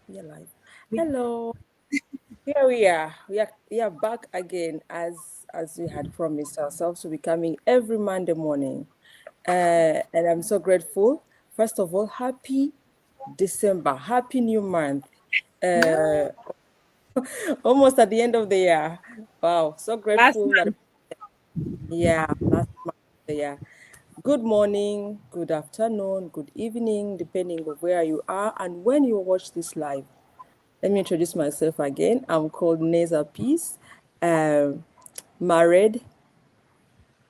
You're live. We- Hello. Here we are. We are back again as we had promised ourselves to be coming every Monday morning. And I'm so grateful. First of all, happy December. Happy new month. No, Uh Almost at the end of the year. Wow, so last grateful that month. last month of the year. Good morning, good afternoon, good evening, depending on where you are and when you watch this live. Let me introduce myself again. I'm called Neza Peace, um, married,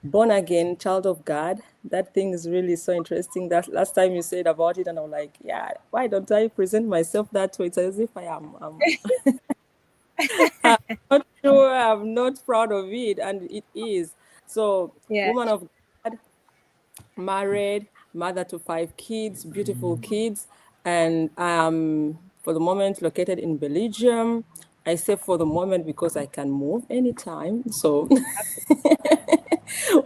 born again, child of God. That thing is really so interesting. That last time you said about it, and I'm like, yeah, why don't I present myself that way? It's as if I am. I'm not sure. I'm not proud of it, and it is. So, Yeah. woman of God, married, mother to five kids, beautiful kids, and for the moment located in Belgium. I say for the moment because I can move anytime. So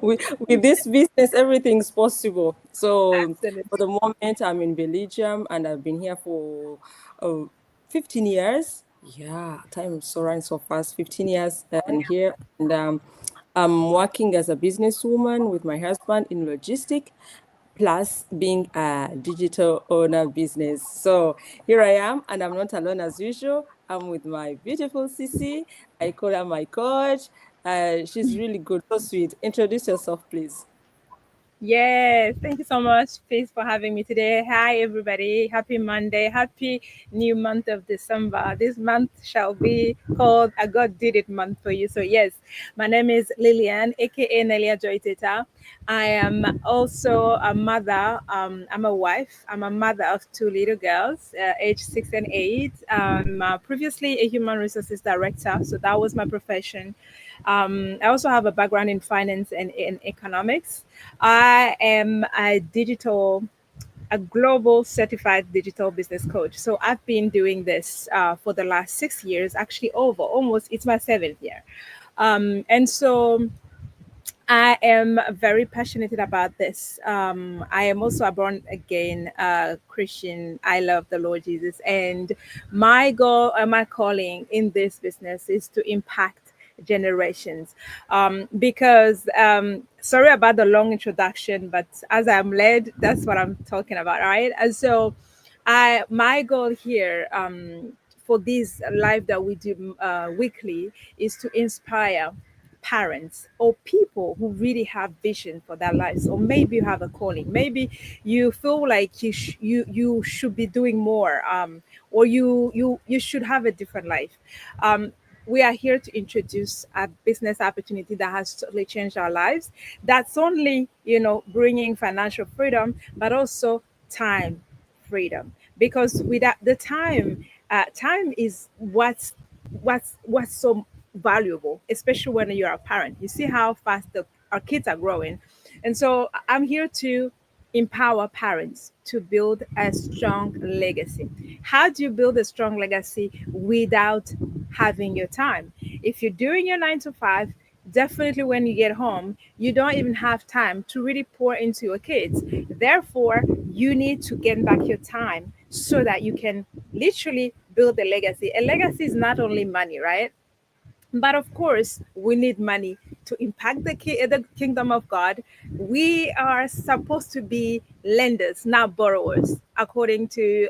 with this business, everything's possible. So for Absolutely. the moment, I'm in Belgium and I've been here for uh, 15 years. Yeah, time is so running so fast. 15 years and here, and I'm working as a businesswoman with my husband in logistic, plus being a digital owner business. So here I am, and I'm not alone as usual. I'm with my beautiful Sissy. I call her my coach. She's really good, so sweet. Introduce yourself, please. Yes, thank you so much, Faith, for having me today. Hi, everybody. Happy Monday. Happy new month of December. This month shall be called a God Did It month for you. So, yes, my name is Lillian, aka Nelia Joy Teta. I am also a mother. I'm a wife. I'm a mother of two little girls, aged 6 and 8. Previously, a human resources director. So, that was my profession. I also have a background in finance and in economics. I am a global certified digital business coach. So I've been doing this for the last 6 years, actually over almost, it's my seventh year. And so I am very passionate about this. I am also a born again Christian. I love the Lord Jesus. And my goal, my calling in this business is to impact generations. Sorry about the long introduction, but as I'm led, that's what I'm talking about. Right. And so, my goal here, for this live that we do weekly, is to inspire parents or people who really have vision for their lives, or maybe you have a calling, maybe you feel like you should be doing more, or you should have a different life. We are here to introduce a business opportunity that has totally changed our lives, that's only bringing financial freedom, but also time freedom. Because without the time, time is what's so valuable, especially when you're a parent. You see how fast our kids are growing. And so I'm here to empower parents to build a strong legacy. How do you build a strong legacy without having your time? If you're doing your 9 to 5, definitely when you get home, you don't even have time to really pour into your kids. Therefore, you need to get back your time so that you can literally build a legacy. A legacy is not only money, right? But of course, we need money to impact the kingdom of God. We are supposed to be lenders, not borrowers, according to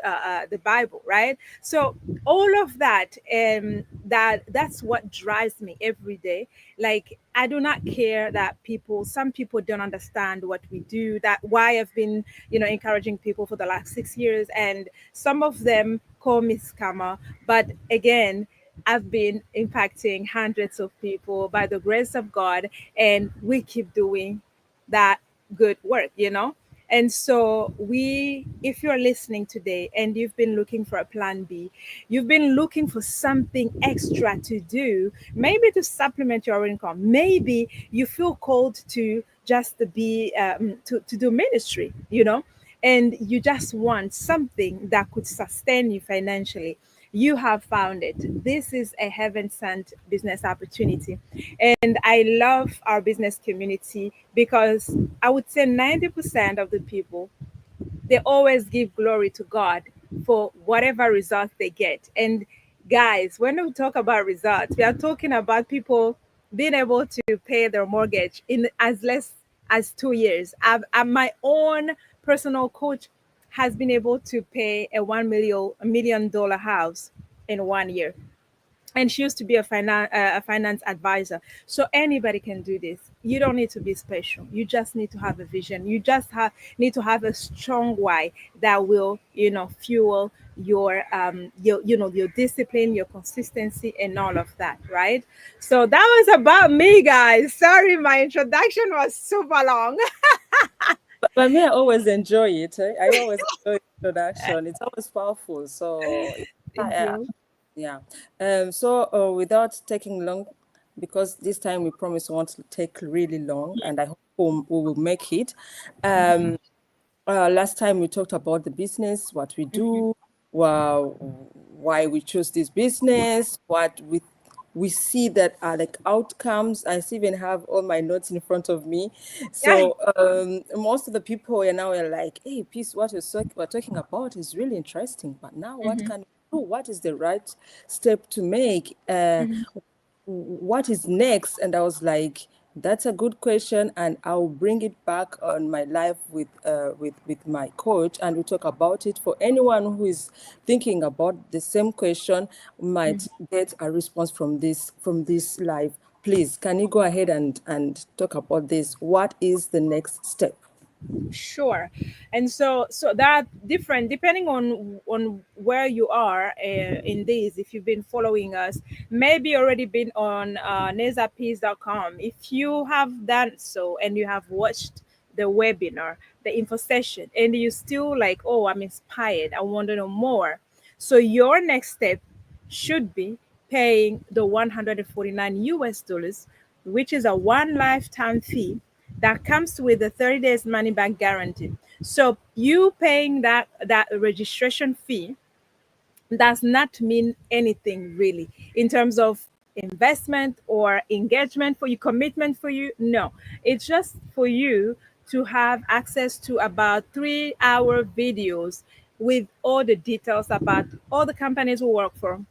the Bible, right? So all of that, that's what drives me every day. Like, I do not care that some people don't understand what we do. That why I've been, encouraging people for the last 6 years, and some of them call me scammer. But again, I've been impacting hundreds of people by the grace of God, and we keep doing that good work. And so, if you're listening today and you've been looking for a plan B, you've been looking for something extra to do, maybe to supplement your income, maybe you feel called to just to be to do ministry, and you just want something that could sustain you financially, you have found it. This is a heaven sent business opportunity. And I love our business community because I would say 90% of the people, they always give glory to God for whatever results they get. And guys, when we talk about results, we are talking about people being able to pay their mortgage in as less as 2 years. My own personal coach has been able to pay a $1 million house in 1 year, and she used to be a finance advisor. So anybody can do this. You don't need to be special. You just need to have a vision. You just need to have a strong why that will, fuel your discipline, your consistency, and all of that, right? So that was about me, guys. Sorry, my introduction was super long. But me, I always enjoy it. I always enjoy introduction. It's always powerful. So Thank yeah, you. yeah. So without taking long, because this time we promise we want to take really long, and I hope we will make it. Um, last time we talked about the business, what we do, well, why we choose this business, what we see that are like outcomes. I still even have all my notes in front of me. Yeah. So most of the people are now are like, hey, peace, what we're talking about is really interesting. But now what can we do? What is the right step to make? What is next? And I was like, that's a good question, and I'll bring it back on my live with my coach, and we'll talk about it. For anyone who is thinking about the same question, might get a response from this live. Please, can you go ahead and talk about this? What is the next step? Sure. And so that different depending on where you are in this. If you've been following us, maybe already been on nezapeace.com. If you have done so and you have watched the webinar, the info session, and you still like, oh, I'm inspired, I want to know more. So your next step should be paying the 149 US dollars, which is a one lifetime fee that comes with a 30 days money back guarantee. So you paying that registration fee does not mean anything really in terms of investment or engagement for you, commitment for you. No, it's just for you to have access to about 3 hour videos with all the details about all the companies we work for,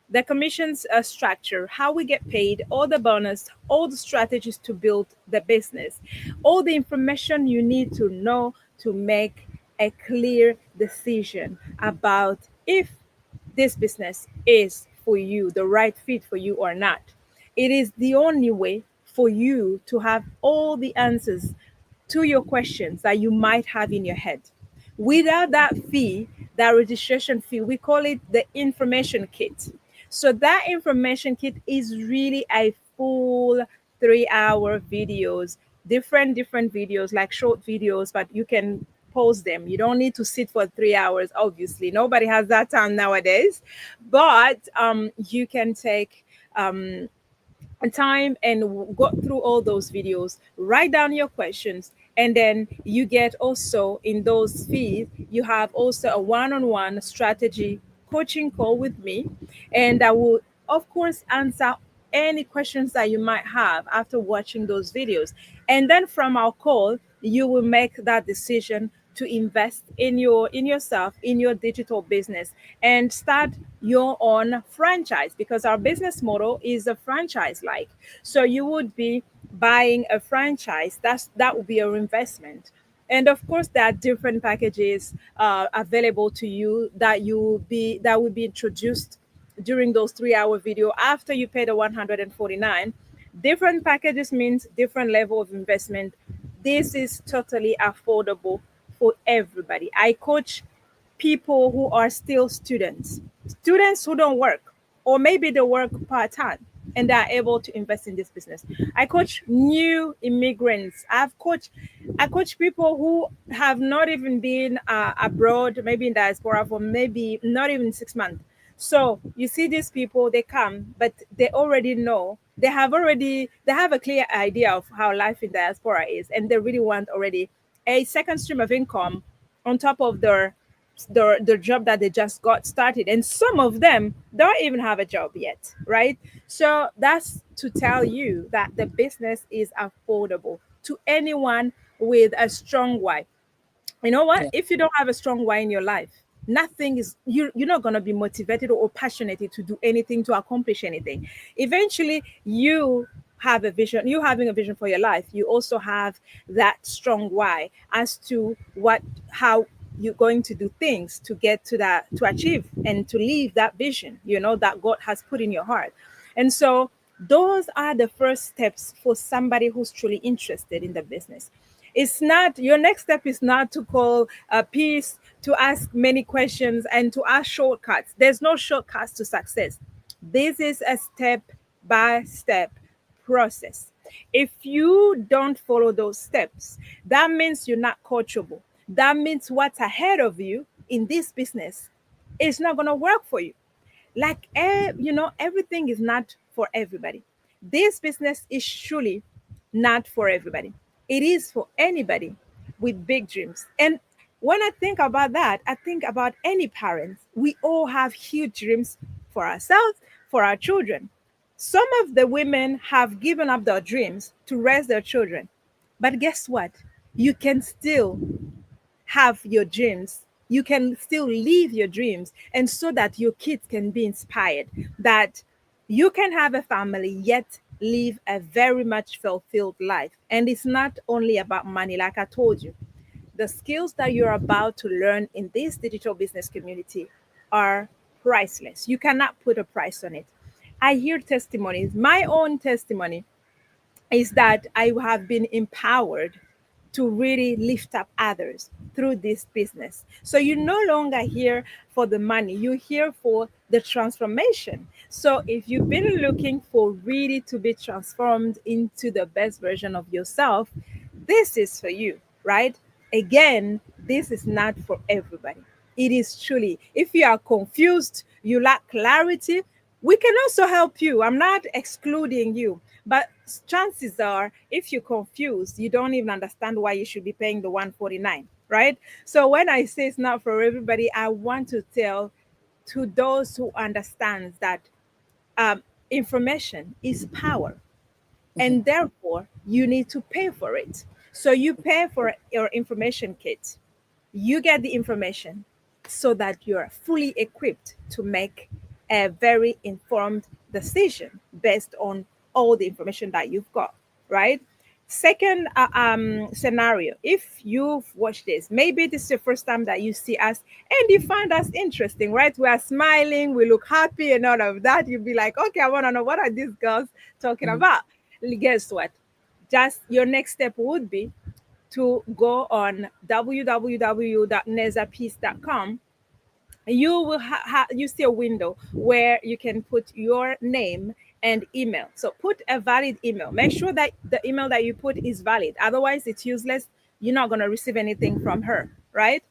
the commissions structure, how we get paid, all the bonus, all the strategies to build the business, all the information you need to know to make a clear decision about if this business is for you, the right fit for you or not. It is the only way for you to have all the answers to your questions that you might have in your head. Without that fee, that registration fee, we call it the information kit. So that information kit is really a full 3 hour videos, different videos, like short videos, but you can pause them. You don't need to sit for 3 hours. Obviously, nobody has that time nowadays, but you can take time and go through all those videos, write down your questions, and then you get also in those fees, you have also a one-on-one strategy coaching call with me, and I will of course answer any questions that you might have after watching those videos. And then from our call, you will make that decision to invest in yourself, in your digital business, and start your own franchise, because our business model is a franchise like. So you would be buying a franchise. That would be your investment. And of course, there are different packages available to you that will be introduced during those 3 hour video after you pay the 149. Different packages means different level of investment. This is totally affordable for everybody. I coach people who are still students who don't work, or maybe they work part-time and they are able to invest in this business. I coach new immigrants. I coach people who have not even been abroad, maybe in diaspora for maybe not even 6 months. So you see these people, they come, but they already know, they have a clear idea of how life in diaspora is, and they really want already a second stream of income on top of their job that they just got started. And some of them don't even have a job yet, right? So that's to tell you that the business is affordable to anyone with a strong why. You know what? Yeah. If you don't have a strong why in your life, nothing is you're not going to be motivated or passionate to do anything, to accomplish anything. Eventually you have a vision, you having a vision for your life, you also have that strong why as to what how you're going to do things to get to that, to achieve and to live that vision, that God has put in your heart. And so those are the first steps for somebody who's truly interested in the business. It's not, your next step is not to call a piece, to ask many questions and to ask shortcuts. There's no shortcuts to success. This is a step by step process. If you don't follow those steps, that means you're not coachable. That means what's ahead of you in this business is not going to work for you. Like, everything is not for everybody. This business is surely not for everybody. It is for anybody with big dreams. And when I think about that, I think about any parents. We all have huge dreams for ourselves, for our children. Some of the women have given up their dreams to raise their children. But guess what? You can still have your dreams. You can still live your dreams, and so that your kids can be inspired, that you can have a family yet live a very much fulfilled life. And it's not only about money, like I told you. The skills that you're about to learn in this digital business community are priceless. You cannot put a price on it. I hear testimonies. My own testimony is that I have been empowered to really lift up others through this business. So you're no longer here for the money, you're here for the transformation. So if you've been looking for really to be transformed into the best version of yourself, this is for you, right? Again, this is not for everybody. It is truly, if you are confused, you lack clarity, we can also help you. I'm not excluding you, but chances are, if you're confused, you don't even understand why you should be paying the 149, right? So when I say it's not for everybody, I want to tell to those who understand that information is power, Mhm. and therefore you need to pay for it. So you pay for your information kit, you get the information so that you're fully equipped to make a very informed decision based on all the information that you've got, right? Second scenario, if you've watched this, maybe this is the first time that you see us and you find us interesting, right? We are smiling, we look happy and all of that. You'll be like, okay, I want to know, what are these girls talking Mhm. about? Guess what? Just your next step would be to go on www.nezapeace.com. You will you see a window where you can put your name and email. So put a valid email. Make sure that the email that you put is valid. Otherwise, it's useless. You're not going to receive anything from her, right?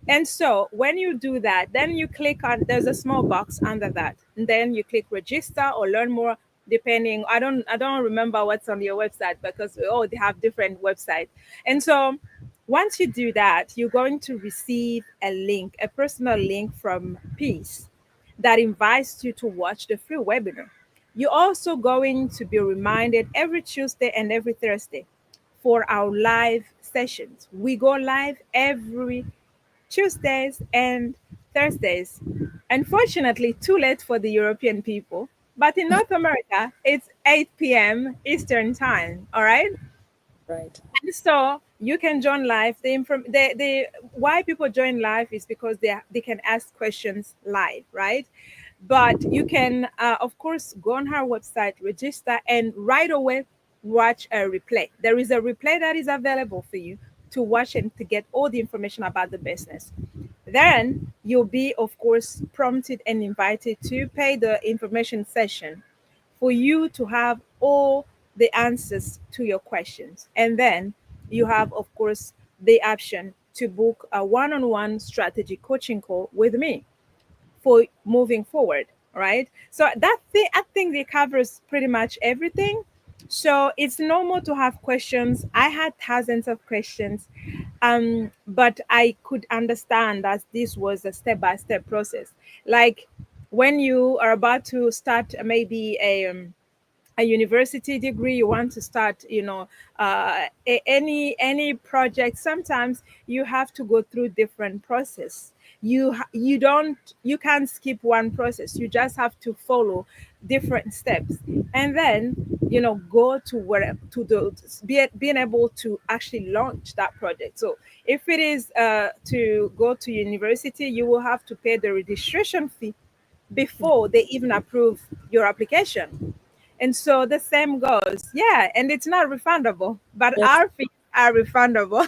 And so when you do that, then you click on, there's a small box under that. And then you click register or learn more, depending. I don't remember what's on your website, because oh, they have different websites. And so once you do that, you're going to receive a link, a personal link from Peace, that invites you to watch the free webinar. You're also going to be reminded every Tuesday and every Thursday for our live sessions. We go live every Tuesdays and Thursdays. Unfortunately, too late for the European people. But in North America, it's 8 p.m. Eastern time. All right. Right. And so you can join live. The why people join live is because they can ask questions live, right? But you can, of course, go on our website, register, and right away watch a replay. There is a replay that is available for you to watch and to get all the information about the business. Then you'll be, of course, prompted and invited to pay the information session for you to have all the answers to your questions. And then you have, of course, the option to book a one on one strategy coaching call with me for moving forward, right? So that thing, I think it covers pretty much everything. So it's normal to have questions. I had thousands of questions, but I could understand that this was a step by step process. Like when you are about to start maybe a university degree, you want to start, any project, sometimes you have to go through different process. you don't, you can't skip one process. You just have to follow different steps, and then go to where to the being able to actually launch that project. So if it is to go to university, you will have to pay the registration fee before they even approve your application. And so the same goes. Yeah, and it's not refundable, but Yes, our fees are refundable.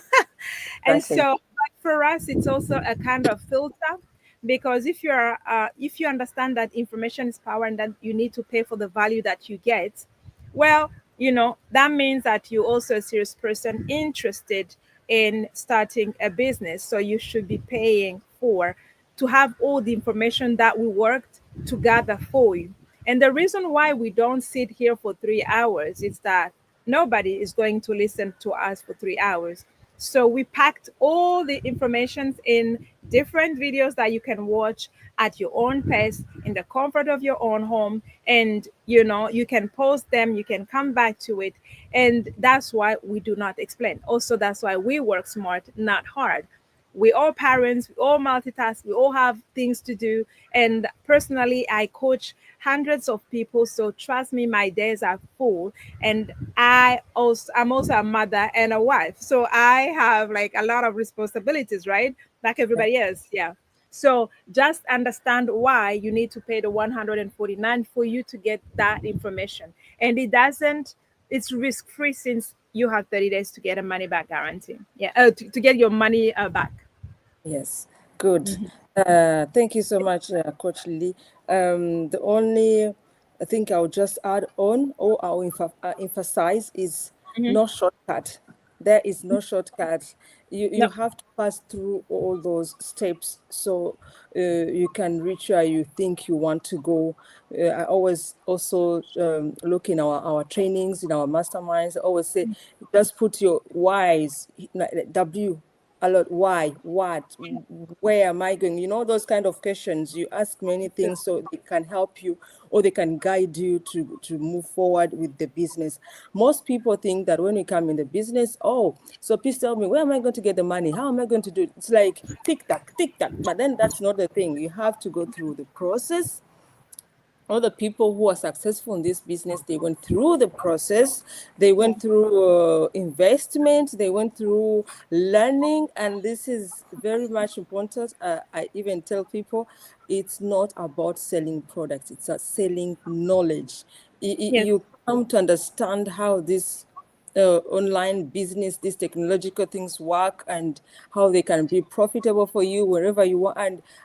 And exactly. so, but for us, it's also a kind of filter, because if you understand that information is power and that you need to pay for the value that you get, well, that means that you're also a serious person interested in starting a business. So you should be paying for to have all the information that we worked to gather for you. And the reason why we don't sit here for 3 hours is that nobody is going to listen to us for 3 hours. So we packed all the information in different videos that you can watch at your own pace in the comfort of your own home. And you can pause them, you can come back to it. And that's why we do not explain. Also, that's why we work smart, not hard. We all parents, we all multitask, we all have things to do. And personally, I coach hundreds of people, so trust me, my days are full. And I'm also a mother and a wife, so I have like a lot of responsibilities, right? Like Yeah. everybody else. Yeah. So just understand why you need to pay the 149 for you to get that information. And it's risk free, since you have 30 days to get a money back guarantee. Yeah, to get your money back. Yes, good. Thank you so much, Coach Lee. The only I think I'll just add on, or I'll emphasize, is no shortcut. There is no shortcut. You No. have to pass through all those steps so you can reach where you think you want to go. I always also look in our trainings, in our masterminds. I always say, just put your whys, like W a lot. Why, what, where am I going? Those kind of questions. You ask many things so they can help you, or they can guide you to move forward with the business. Most people think that when you come in the business, oh, so please tell me, where am I going to get the money? How am I going to do it? It's like tick tack. But then that's not the thing. You have to go through the process. Other people who are successful in this business, they went through the process, they Yeah. went through investment, they went through learning. And this is very much important. I even tell people, it's not about selling products, it's selling knowledge. Yes. You come to understand how this online business, these technological things work, and how they can be profitable for you wherever you are.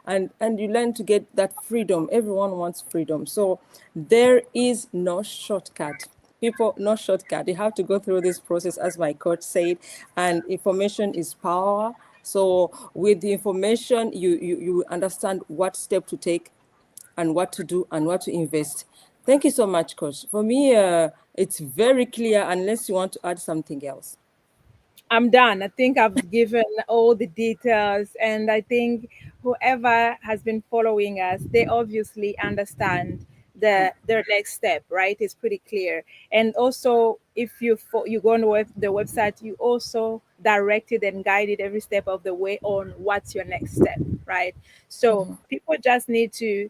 And you learn to get that freedom. Everyone wants freedom. So there is no shortcut. People, no shortcut. You have to go through this process, as my coach said, and information is power. So with the information, you understand what step to take, and what to do, and what to invest. Thank you so much, Coach. For me, it's very clear, unless you want to add something else. I'm done. I think I've given all the details, and I think whoever has been following us, they obviously understand their next step, right? It's pretty clear. And also, if you go on the website, you also directed and guided every step of the way on what's your next step, right? So people just need to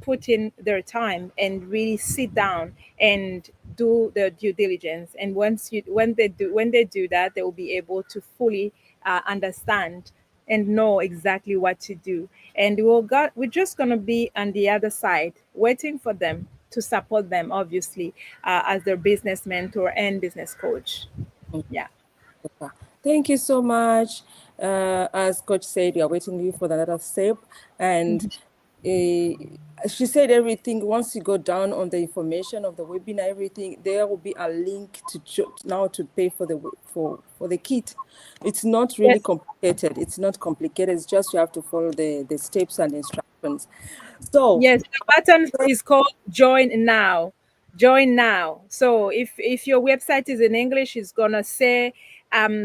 put in their time and really sit down and do the due diligence. And when they do that, they will be able to fully understand and know exactly what to do. And we're just gonna be on the other side, waiting for them to support them, obviously, as their business mentor and business coach. Yeah. Super. Thank you so much. As Coach said, we are waiting you for the another step. And she said everything. Once you go down on the information of the webinar, everything, there will be a link to now to pay for the kit. It's not really Yes. complicated. It's not complicated. It's just you have to follow the steps and instructions. So, Yes, the button is called join now. Join now. So if your website is in English, it's gonna say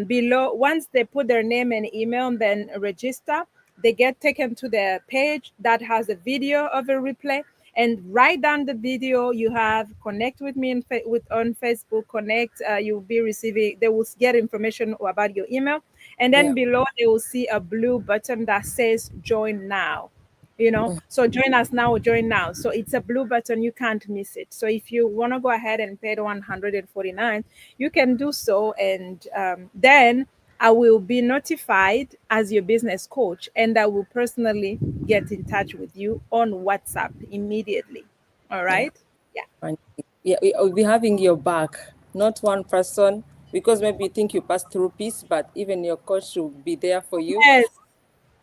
below, once they put their name and email and then register, they get taken to the page that has a video of a replay. And right down the video, you have connect with me on Facebook. Connect. You'll be receiving. They will get information about your email, And then Yeah. below they will see a blue button that says join now. You know, so join us now or join now. So it's a blue button, you can't miss it. So if you want to go ahead and pay the 149, you can do so. And then I will be notified as your business coach, and I will personally get in touch with you on WhatsApp immediately. All Yeah. right. Yeah. And yeah, we'll be having your back, not one person, because maybe you think you passed through peace, but even your coach will be there for you. Yes.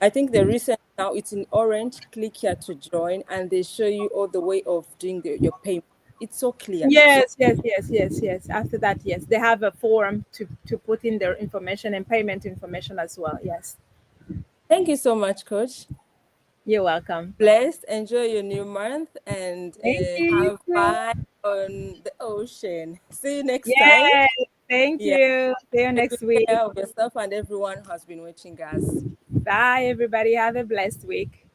I think the recent now it's in orange. Click here to join, and they show you all the way of doing your payment. It's so clear. It's so. Yes. After that, yes, they have a form to put in their information and payment information as well. Yes. Thank you so much, Coach. You're welcome. Blessed. Enjoy your new month and Thank you. You have too. fun on the ocean. See you next time. Yes. Thank Yeah. you. See you Take good next week. care of yourself and everyone who has been watching us. Bye, everybody. Have a blessed week.